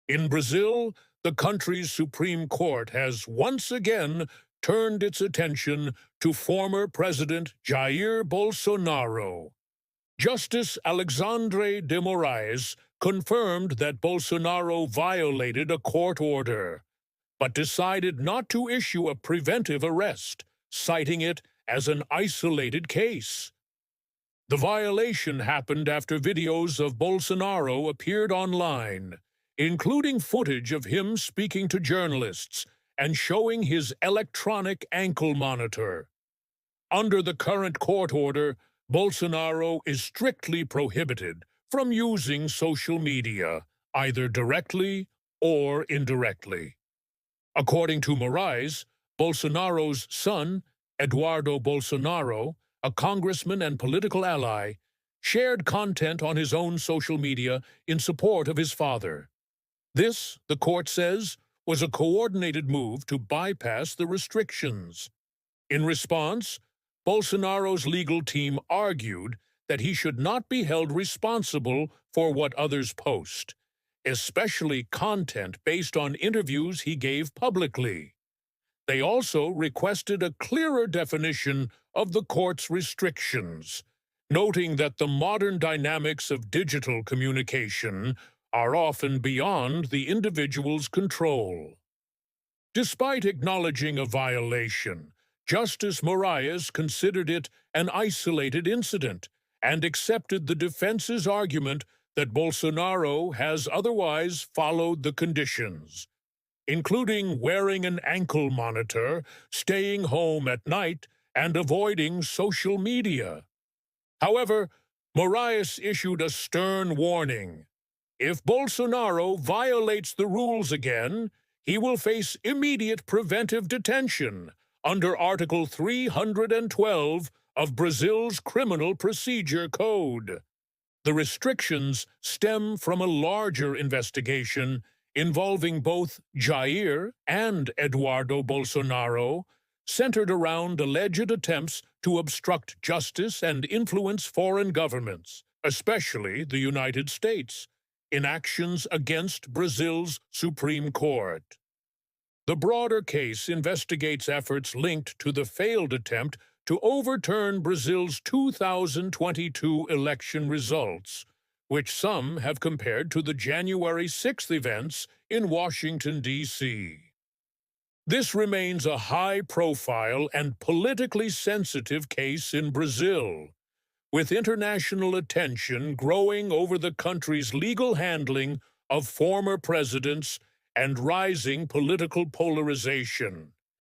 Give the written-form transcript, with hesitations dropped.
In Brazil, the country's Supreme Court has once again turned its attention to former President Jair Bolsonaro. Justice Alexandre de Moraes confirmed that Bolsonaro violated a court order, but decided not to issue a preventive arrest, citing it as an isolated case. The violation happened after videos of Bolsonaro appeared online, including footage of him speaking to journalists and showing his electronic ankle monitor. Under the current court order, Bolsonaro is strictly prohibited from using social media, either directly or indirectly. According to Moraes, Bolsonaro's son, Eduardo Bolsonaro, a congressman and political ally, shared content on his own social media in support of his father. This, the court says, was a coordinated move to bypass the restrictions. In response, Bolsonaro's legal team argued that he should not be held responsible for what others post, especially content based on interviews he gave publicly. They also requested a clearer definition of the court's restrictions, noting that the modern dynamics of digital communication are often beyond the individual's control. Despite acknowledging a violation, Justice Moraes considered it an isolated incident and accepted the defense's argument that Bolsonaro has otherwise followed the conditions, including wearing an ankle monitor, staying home at night, and avoiding social media. However, Moraes issued a stern warning. If Bolsonaro violates the rules again, he will face immediate preventive detention under Article 312 of Brazil's Criminal Procedure Code. The restrictions stem from a larger investigation involving both Jair and Eduardo Bolsonaro, centered around alleged attempts to obstruct justice and influence foreign governments, especially the United States, in actions against Brazil's Supreme Court. The broader case investigates efforts linked to the failed attempt to overturn Brazil's 2022 election results, which some have compared to the January 6th events in Washington, D.C. This remains a high-profile and politically sensitive case in Brazil, with international attention growing over the country's legal handling of former presidents and rising political polarization.